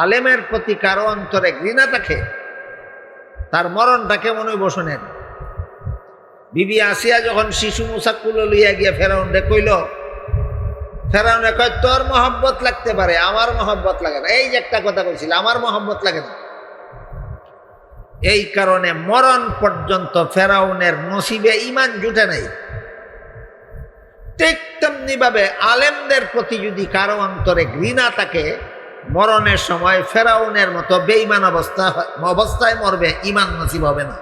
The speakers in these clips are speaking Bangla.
আলেমের প্রতি কারো অন্তরে ঘৃণা থাকে, তার মরণটা কেমন হইব শোনেন। বিবি আসিয়া যখন শিশু মুসাকুল লইয়া গিয়া ফেরাউনরে কইল, ফেরাউনে কয় তোর মহব্বত লাগতে পারে, আমার মহব্বত লাগে না। এই যে একটা কথা কইছিল, আমার মহব্বত লাগে না। এই কারণে মরণ পর্যন্ত ফেরাউনের নসিবে ঈমান জুটে নাই। ঠিক তেমনি ভাবে আলেমদের প্রতি যদি কারো অন্তরে ঘৃণা থাকে, মরণের সময় ফেরাউনের মতো বেঈমান অবস্থায় মরবে, ঈমান নসিব হবে না।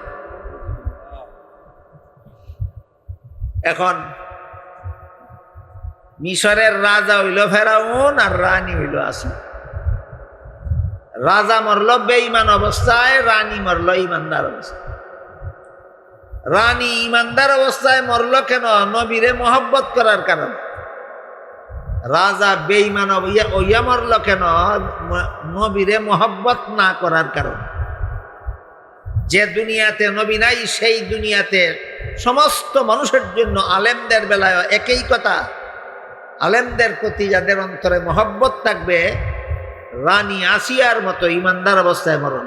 এখন মিশরের রাজা হইল ফেরাউন আর রানী হইল আসিয়া। রাজা মরল বেঈমান অবস্থায়, রানী মরল ঈমানদার অবস্থায়। রানী ঈমানদার অবস্থায় মরল কেন? নবীরে মহব্বত করার কারণে। রাজা বেঈমান হইয়া মরল কেন? নবীরে মহব্বত না করার কারণে। যে দুনিয়াতে নবী নাই, সেই দুনিয়াতে সমস্ত মানুষের জন্য আলেমদের বেলায় একই কথা। আলেমদের প্রতি যাদের অন্তরে মহব্বত থাকবে, রানী আসিয়ার মতো ঈমানদার অবস্থায় মরণ।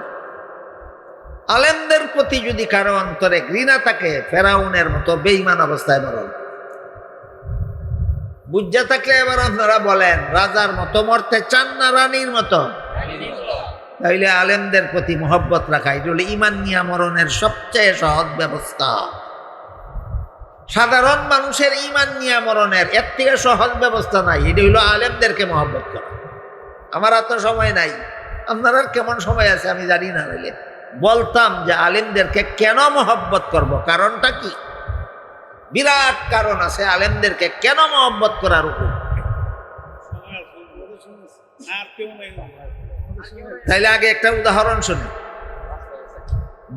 আলেমদের প্রতি যদি কারো অন্তরে ঘৃণা থাকে, ফেরাউনের মতো বেঈমান অবস্থায় মরণ। বুঝা থাকলে এবার আপনারা বলেন, রাজার মতো মরতে চান না রানীর মতো? তাইলে আলেমদের প্রতি মহব্বত রাখা, এটা হলো ঈমান নিয়া মরণের সবচেয়ে সহজ ব্যবস্থা। সাধারণ মানুষের ঈমান নিয়া মরণের এর থেকে সহজ ব্যবস্থা নাই। এটা হলো আলেমদেরকে মহব্বত করা। আমার এত সময় নাই, আপনার কেমন সময় আছে আমি জানি না। নাইলে বলতাম যে আলেমদেরকে কেন মহব্বত করব, কারণটা কি? বিরাট কারণ আছে আলেমদেরকে কেন মহব্বত করার উপর। তাইলে আগে একটা উদাহরণ শুনি।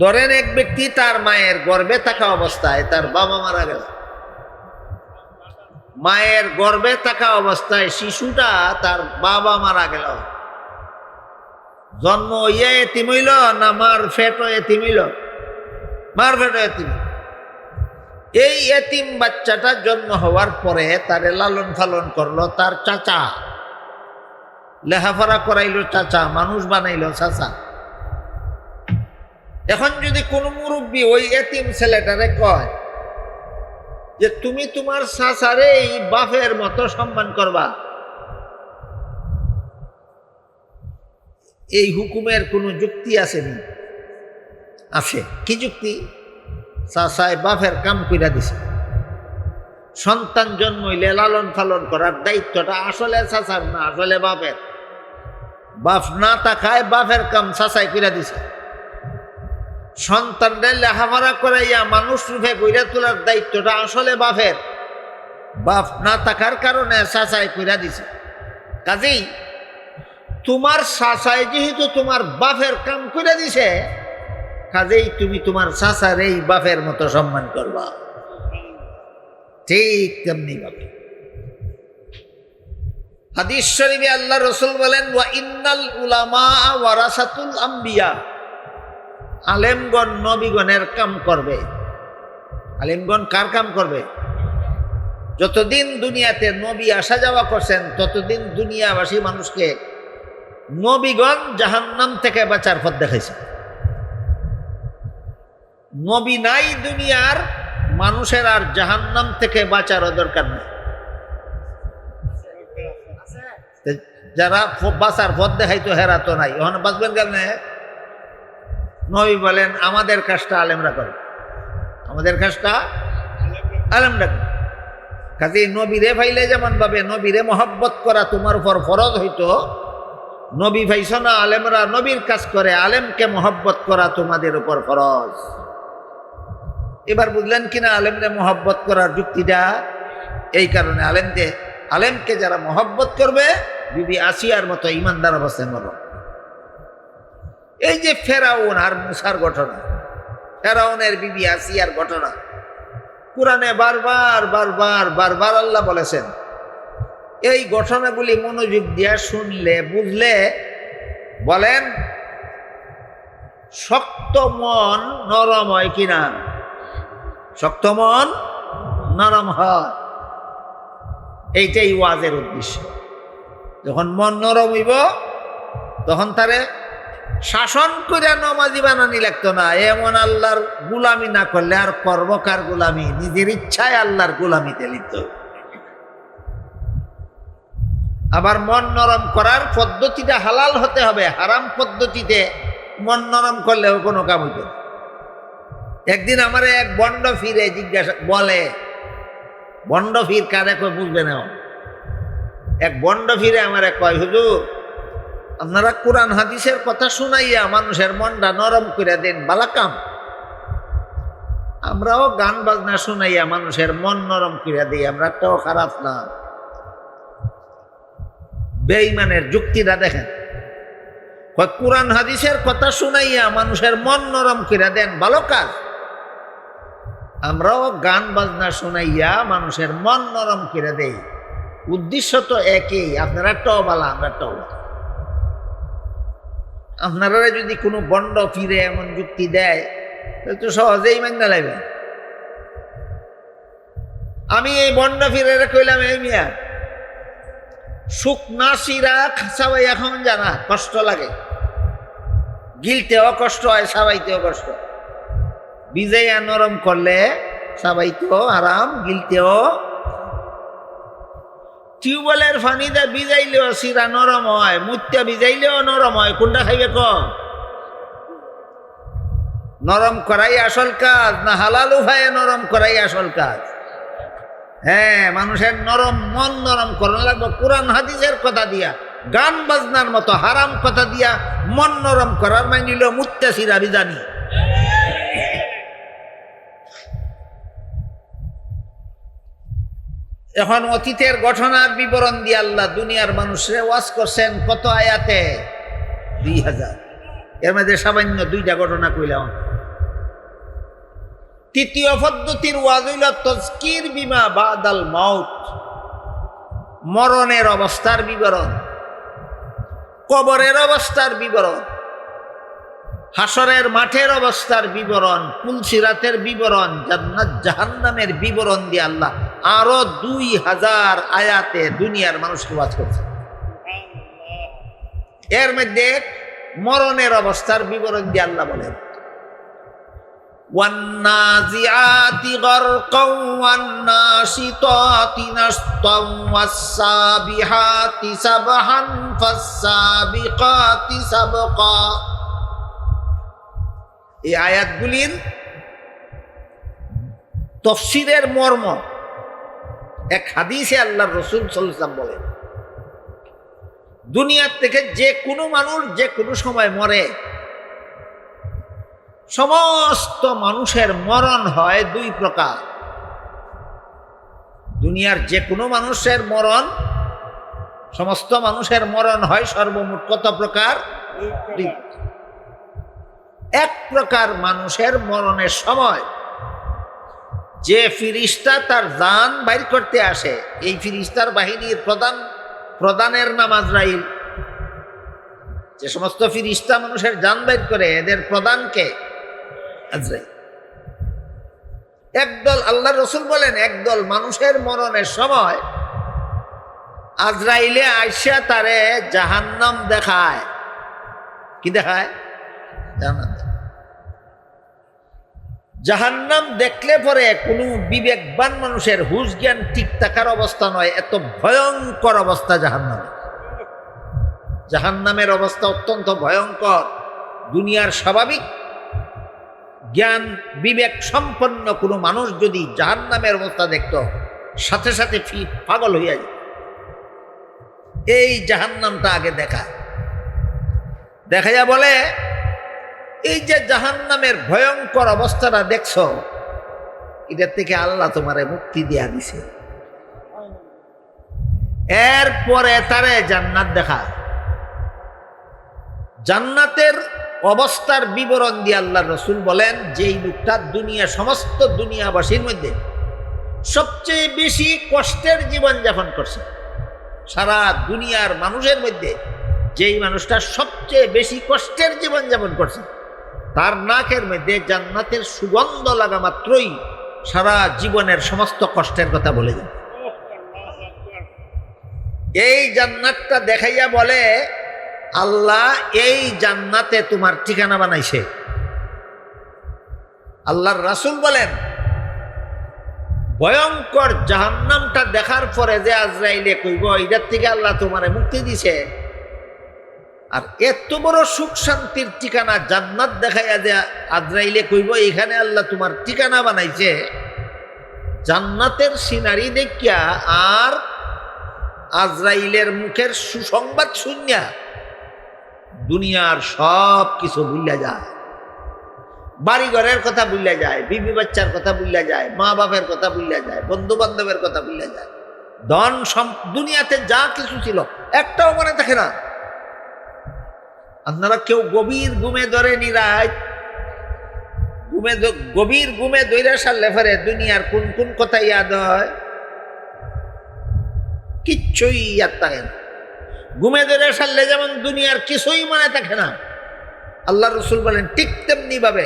ধরেন এক ব্যক্তি তার মায়ের গর্ভে থাকা অবস্থায় তার বাবা মারা গেল। মায়ের গর্ভে থাকা অবস্থায় শিশুটা তার বাবা মারা গেল। জন্ম হইয়া এতিম হইল না মার ফেটও এতিম হইল? মার ফেটও এতিম। এই এতিম বাচ্চাটা জন্ম হওয়ার পরে তারে লালন পালন করলো তার চাচা, লেখাপড়া করাইলো চাচা, মানুষ বানাইলো চাচা। এখন যদি কোন মুরব্বী ওই এতিম ছেলেটারে কয় যে তুমি তোমার চাচারে এই বাপের মতো সম্মান করবা, এই হুকুমের কোন যুক্তি আসেনি? আছে। কি যুক্তি? চাচায় বাপের কাম কইরা দিছে। সন্তান জন্ম হইলে লালন পালন করার দায়িত্বটা আসলে চাচার না, আসলে বাপের। বাপ না থাকায় বাপের কাম চাচাই কইরা দিছে। সন্তানদের লেখাপড়া করাইয়া মানুষ রূপে কইরা তোলার দায়িত্বটা আসলে বাপের। বাপ না থাকার কারণে চাচাই কইরা দিছে। কাজেই তোমার চাচাই যেহেতু তোমার বাপের কাম কইরা দিছে, কাজেই তুমি তোমার চাচার এই বাপের মতো সম্মান করবা। ঠিক তেমনি ভাবে হাদিস শরীফে আল্লাহ রাসূল বলেন, ওয়া ইন্নাল উলামা ওয়ারাসাতুল আম্বিয়া। আলেমগণ নবীগণের কাম করবে। আলেমগণ কার কাম করবে? যতদিন দুনিয়াতে নবী আসা যাওয়া করছেন, ততদিন দুনিয়াবাসী মানুষকে নবীগণ জাহান্নাম থেকে বাঁচার পথ দেখাইছে। নবী নাই দুনিয়ার, মানুষের আর জাহান্নাম থেকে বাঁচার দরকার নাই। যারা বাঁচার পথ দেখাইতো হেরা তো নাই, ওখানে বাঁচবেন কেমনে? নবী বলেন আমাদের কাজটা আলেমরা করে, আমাদের কাজটা আলেমরা করে। কাজে নবীরে ভাইলে যেমন ভাবে নবীরে মহব্বত করা তোমার উপর ফরজ হইতো, নবী ভাইছ না আলেমরা নবীর কাজ করে, আলেমকে মহব্বত করা তোমাদের উপর ফরজ। এবার বুঝলেন কিনা আলেমরে মহব্বত করার যুক্তিটা? এই কারণে আলেমকে যারা মহব্বত করবে, বিবি আসিয়ার মতো ঈমানদার অবস্থায় মরণ। এই যে ফেরাউন আর মুসার ঘটনা, ফেরাউনের বিবি আসিয়ার ঘটনা কুরআনে বারবার বারবার বারবার আল্লাহ বলেছেন। এই ঘটনাগুলি মনোযোগ দিয়ে শুনলে বুঝলে বলেন শক্ত মন নরম হয় কিনা? শক্ত মন নরম হয়। এইটাই ওয়াজের উদ্দেশ্য। যখন মন নরম হইব তখন তারে শাসন করে নমাজি বানানি লাগতো না। এমন আল্লাহর গুলামি না করলে আর কর্মকার গুলামি, নিজের ইচ্ছায় আল্লাহর গুলামিতে লিপ্ত। আবার মন নরম করার পদ্ধতিটা হালাল হতে হবে, হারাম পদ্ধতিতে মন নরম করলেও কোনো কাম হইত না। একদিন আমার এক বন্ড ফিরে জিজ্ঞাসা বলে, বন্ড ফির কারে কয় বুঝবে না, এক বন্ড ফিরে আমার কয়, হুজুর আপনারা কোরআন হাদিসের কথা শুনাইয়া মানুষের মনটা নরম করে দেন, বালা কাম। আমরাও গান বাজনা শুনাইয়া মানুষের মন নরম করে দিই, আমরাটাও খারাপ না। বেঈমানের যুক্তিটা দেখেন, কোরআন হাদিসের কথা শুনাইয়া মানুষের মন নরম করে দেন, ভালো কাজ। আমরাও গান বাজনা শুনাইয়া মানুষের মন নরম করে দেই, উদ্দেশ্য তো একই, আপনারাটাও বালা আমরাটাও বালা। আপনারা যদি কোনো বন্ড ফিরে এমন যুক্তি দেয় তাহলে তো সহজেই মান্য লাগবে। আমি এই বন্ড ফিরে কইলাম, এই মিয়া শুকনা শিরা খাসাবাই এখন জানা কষ্ট লাগে, গিলতেও কষ্ট হয়, সাবাইতেও কষ্ট। ভিজাইয়া নরম করলে সাবাইতেও আরাম, গিলতেও। টিউবওয়েলের পানিতে ভিজাইলেও শিরা নরম হয়, মুত্যা ভিজাইলেও নরম হয়, কোনটা খাইবে কম? নরম করাই আসল কাজ না হালাল উপায়ে নরম করাই আসল কাজ? হ্যাঁ, মানুষের নরম মন নরম করানো লাগবে কোরআন হাদিসের কথা দিয়া, গান বাজনার মতো হারাম কথা দিয়া মন নরম করার মানে নিল মুত্যা শিরা ভিজানি। এখন অতীতের ঘটনার বিবরণ দিয়ে আল্লাহ দুনিয়ার মানুষরে ওয়াজ করছেন কত আয়াতে? 2000। এর মধ্যে সামান্য 2টা ঘটনা কইলাম। তৃতীয় পদ্ধতির ওয়াজ হইল তাজকির বিমা বাদাল মাউত, মরণের অবস্থার বিবরণ, কবরের অবস্থার বিবরণ, হাসরের মাঠের অবস্থার বিবরণ, পুলসিরাতের বিবরণ, জান্নাত জাহান্নামের বিবরণ দিয়ে আল্লাহ আরো 2000 আয়াতে দুনিয়ার মানুষকে ওয়াজ করছে। এর মধ্যে মরণের অবস্থার বিবরণ দিয়ে আল্লাহ বলেন, ওয়ান্নাজিআতি গারকাও ওয়ান্নাশিতাতি নাশতাও ওয়াসসাবিহাতি সাবহান ফাসসাবিকাতি সাবকা। এই আয়াতগুলির তাফসীরের মর্ম এক হাদিসে আল্লাহর রাসূল সাল্লাল্লাহু আলাইহি ওয়াসাল্লাম বলেন, দুনিয়ার থেকে যে কোনো মানুষ যে কোনো সময় মরে, সমস্ত মানুষের মরণ হয় 2 প্রকার। দুনিয়ার যে কোনো মানুষের মরণ, সমস্ত মানুষের মরণ হয় সর্বমোট কত প্রকার? 2। এক প্রকার মানুষের মরণের সময় যে ফিরিস্তা তার জান বাইর করতে আসে, এই ফিরিস্তার বাহিনীর প্রধানের নাম আজরাইল। যে সমস্ত ফিরিস্তা মানুষের জান বাইর করে এদের প্রধানকে আজরাইল। একদল, আল্লাহ রসুল বলেন, একদল মানুষের মরণের সময় আজরাইলে আইসা তারে জাহান্নাম দেখায়। কি দেখায়? জাহান্নাম। জাহান্নাম দেখলে পরে কোনো বিবেকবান মানুষের হুঁশ জ্ঞান ঠিক থাকার অবস্থা নয়, এত ভয়ঙ্কর অবস্থা জাহান্নামের। জাহান্নামের অবস্থা অত্যন্ত ভয়ঙ্কর। দুনিয়ার স্বাভাবিক জ্ঞান বিবেক সম্পন্ন কোনো মানুষ যদি জাহান্নামের অবস্থা দেখত, সাথে সাথে পাগল হইয়া যায়। এই জাহান্নামটা আগে দেখাইয়া বলে, এই যে জাহান্নামের ভয়ঙ্কর অবস্থাটা দেখছো, এটার থেকে আল্লাহ তোমারে মুক্তি দিয়া দিছে। এরপরে তারে জান্নাত দেখায়। জান্নাতের অবস্থার বিবরণ দিয়ে আল্লাহ রসুল বলেন, যেই লোকটা সমস্ত দুনিয়াবাসীর মধ্যে সবচেয়ে বেশি কষ্টের জীবন যাপন করছে, সারা দুনিয়ার মানুষের মধ্যে যেই মানুষটা সবচেয়ে বেশি কষ্টের জীবন যাপন করছে, তার নাকের মধ্যে জান্নাতের সুগন্ধ লাগা মাত্রই সারা জীবনের সমস্ত কষ্টের কথা বলে যায়। এই জান্নাতটা দেখাইয়া বলে, আল্লাহ এই জান্নাতে তোমার ঠিকানা বানাইছে। আল্লাহর রাসূল বলেন, ভয়ঙ্কর জাহান্নামটা দেখার পরে যে আজরাইলে কইব এটার থেকে আল্লাহ তোমারে মুক্তি দিছে, আর এত বড় সুখ শান্তির ঠিকানা জান্নাত দেখাইয়া যে আজরাইলে কইব এখানে আল্লাহ তোমার ঠিকানা বানাইছে, জান্নাতের সিনারি দেখিয়া আর আজরাইলের মুখের সুসংবাদ শুনিয়া দুনিয়ার সব কিছু ভুলিয়া যায়। বাড়ি ঘরের কথা ভুলিয়া যায়, বিবি বাচ্চার কথা ভুলিয়া যায়, মা বাপের কথা ভুলিয়া যায়, বন্ধু বান্ধবের কথা ভুলিয়া যায়, ধন দুনিয়াতে যা কিছু ছিল একটাও মনে থাকে না। আপনারা কেউ গভীর ঘুমে ধরে নিরায় গভীর ঘুমে দৈরা সারলে ফেরে দুনিয়ার কোন কোন কথা ইয়াদ হয়? কিচ্ছুই ইয়াদ থাকে না। ঘুমে ধরে সারলে যেমন দুনিয়ার কিছুই মনে থাকে না, আল্লাহ রসুল বলেন ঠিক তেমনি ভাবে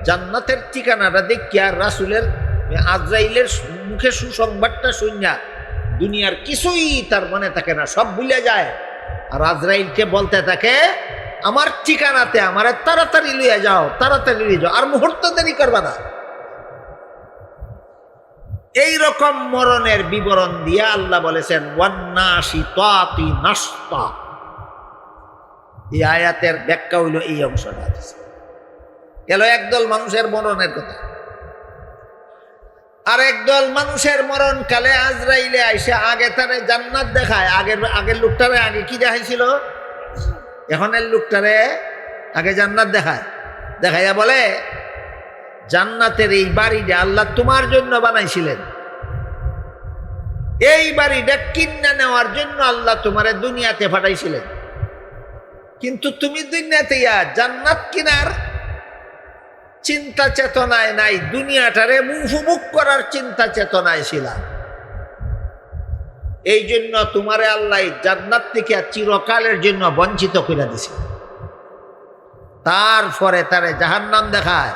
জান্নাতের ঠিকানাটা দেখিয়া রাসূলের আজরাইলের মুখে সুসংবাদটা শুনিয়া দুনিয়ার কিছুই তার মনে থাকে না, সব ভুলে যায়। আর আজরাইলকে বলতে থাকে, আমার ঠিকানাতে আমারে তাড়াতাড়ি লইয়া যাও, তাড়াতাড়ি লইয়া যাও, আর মুহূর্ত দেরি করবা না। এই রকম মরণের বিবরণ দিয়া আল্লাহ বলেছেন ওয়ান্নাসি তাতি নাশতা। এই আয়াতের ব্যাখ্যা হইল এই অংশটা। গেল একদল মানুষের মরণের কথা। আর একদল মানুষের মরণকালে আজরাইলে আইসে আগে তারে জান্নাত দেখায়। আগের লোকটারে আগে কি দেখাইছিল? এখনের লোকটারে আগে জান্নাত দেখায়, দেখাইয়া বলে জান্নাতের এই বাড়িটা আল্লাহ তোমার জন্য বানাইছিলেন, এই বাড়িটা কিনা নেওয়ার জন্য আল্লাহ তোমারে দুনিয়াতে পাঠাইছিলেন, কিন্তু তুমি দুনিয়াতে জান্নাত কিনার চিন্তা চেতনায় নাই, দুনিয়াটারে মুখ করার চিন্তা চেতনায় ছিলাম। এই জন্য তোমারে আল্লাহ জান্নাত থেকে চিরকালের জন্য বঞ্চিত করে দিছে। তারপরে তারে জাহান্নাম দেখায়,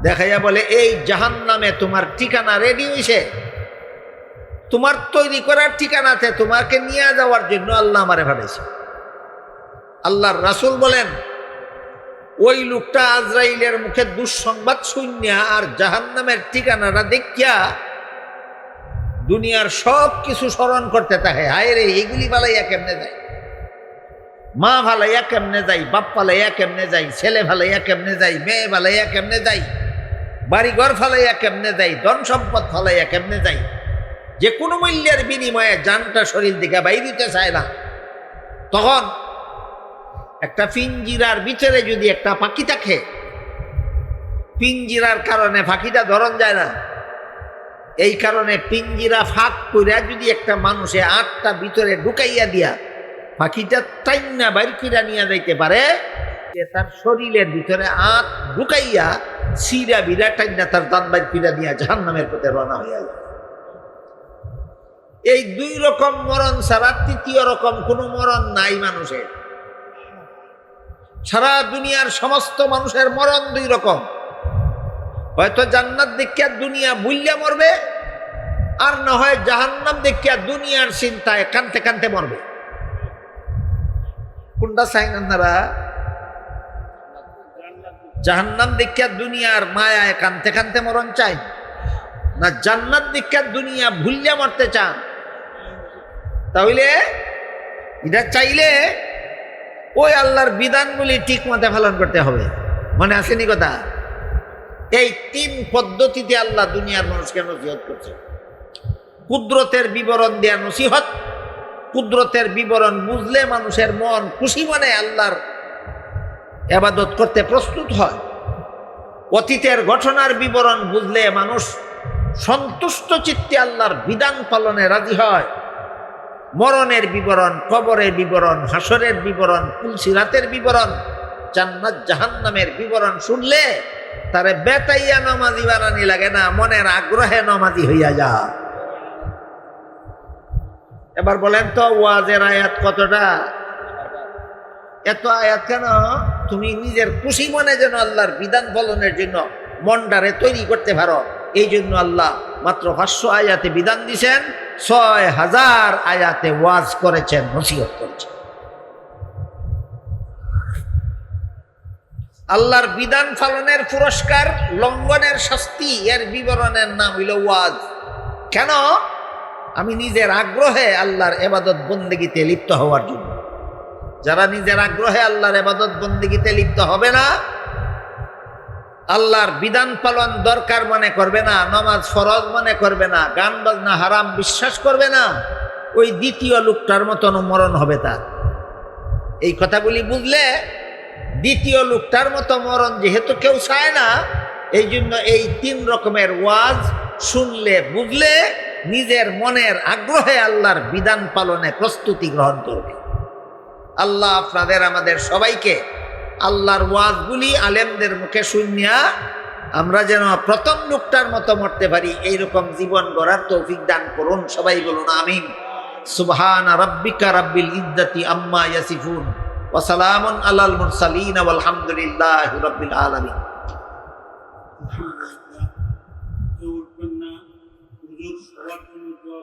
দেখাইয়া বলে এই জাহান্নামে তোমার ঠিকানা রেডি হইছে, তোমার তৈরি করার ঠিকানাতে তোমাকে নিয়ে যাওয়ার জন্য আল্লাহ আমারে পাঠাইছে। আল্লাহর রাসূল বলেন ওই লোকটা আজরাইলের মুখে দুঃসংবাদ শুনিয়া আর জাহান্নামের ঠিকানাটা দেখিয়া দুনিয়ার সব কিছু স্মরণ করতে থাকে, হায় রে এগুলি ভালাইয়া কেমনে যায়, মা ভালাইয়া কেমনে যাই, বাপ ভালাইয়া কেমনে যাই, ছেলে ভালাইয়া কেমনে যাই, মেয়ে ভালাইয়া কেমনে যাই, বাড়িঘর ফালাইয়া কেমনে যাই, ধন সম্পদ ফালাইয়া কেমনে যাই। যে কোনো মূল্যের বিনিময়ে জানটা শরীর দিকে বাইর দিতে চায় না। তখন একটা পিঞ্জিরার ভিতরে যদি একটা পাখি থাকে, পিঞ্জিরার কারণে পাখিটা ধরন যায় না, এই কারণে পিঞ্জিরা ফাঁক করে যদি একটা মানুষে আটটা ভিতরে ঢুকাইয়া দিয়া পাখিটা টাইনা বাইর কইরা নিয়ে যাইতে পারে, তার শরীরের ভিতরে আট ঢুকাইয়া সিরা বিরা টাইনা তার দান বাইর কইরা নিয়ে জাহান্নামের পথে রওনা হইয়া যায়। এই দুই রকম মরণ ছাড়া তৃতীয় রকম কোনো মরণ নাই মানুষের। সারা দুনিয়ার সমস্ত মানুষের মরণ দুই রকম, হয়তো জান্নাত দেখিয়া দুনিয়া ভুলিয়া মরবে, আর না হয় জাহান্নাম দেখিয়া দুনিয়ার চিন্তায় কানতে কানতে মরবে। কোনটা চাইন আপনারা? জাহান্নাম দেখিয়া দুনিয়ার মায়ায় কানতে কানতে মরণ চাই, না জান্নাত দেখিয়া দুনিয়া ভুলিয়া মরতে চান? তাহলে এটা চাইলে ওই আল্লাহর বিধানগুলি ঠিক মতে পালন করতে হবে। মনে আসেনি কথা? এই তিন পদ্ধতিতে আল্লাহ দুনিয়ার মানুষকে নসিহত করছে। কুদরতের বিবরণ দেয়া নসিহত, কুদরতের বিবরণ বুঝলে মানুষের মন খুশি মনে আল্লাহর ইবাদত করতে প্রস্তুত হয়। অতীতের ঘটনার বিবরণ বুঝলে মানুষ সন্তুষ্ট চিত্তে আল্লাহর বিধান পালনে রাজি হয়। মরণের বিবরণ, কবরের বিবরণ, হাসরের বিবরণ, পুলসিরাতের বিবরণ, জান্নাত জাহান্নামের বিবরণ শুনলে তারে বেতাইয়া নমাজি বানানি লাগে না, মনের আগ্রহে নমাজি হইয়া যা। এবার বলেন তো ওয়াজের আয়াত কতটা? এত আয়াত কেন? তুমি নিজের খুশি মনে যেন আল্লাহর বিধান পালনের জন্য মনটারে তৈরি করতে পারো, এই জন্য আল্লাহ মাত্র 500 আয়াতে বিধান দিছেন, 6000 আয়াতে ওয়াজ করেছেন, নসিহত করেছেন। আল্লাহর বিধান পালনের পুরস্কার, লঙ্ঘনের শাস্তি, এর বিবরণের নাম হইল ওয়াজ। কেন? আমি নিজের আগ্রহে আল্লাহর ইবাদত বন্দেগীতে লিপ্ত হওয়ার জন্য। যারা নিজের আগ্রহে আল্লাহর ইবাদত বন্দেগীতে লিপ্ত হবে না, আল্লাহর বিধান পালন দরকার মনে করবে না, নামাজ ফরজ মনে করবে না, গান বাজনা হারাম বিশ্বাস করবে না, ওই দ্বিতীয় লোকটার মতন মরণ হবে তার। এই কথাগুলি বুঝলে, দ্বিতীয় লোকটার মতো মরণ যেহেতু কেউ চায় না, এই জন্য এই 3 রকমের ওয়াজ শুনলে বুঝলে নিজের মনের আগ্রহে আল্লাহর বিধান পালনে প্রস্তুতি গ্রহণ করবে। আল্লাহ আপনাদের আমাদের সবাইকে আল্লাহর ওয়াজগুলি আলেমদের মুখে শুনিয়া আমরা যেন প্রথম লোকটার মতো মরতে পারি, এইরকম জীবন গড়ার তৌফিক দান করুন। সবাই বলুন আমিন। সুবহানা রাব্বিকা রাব্বিল ইজ্জাতি আম্মা ইয়াসিফুন ওয়া সালামুন আলাল মুরসালিন ওয়াল হামদুলিল্লাহি রাব্বিল আলামিন।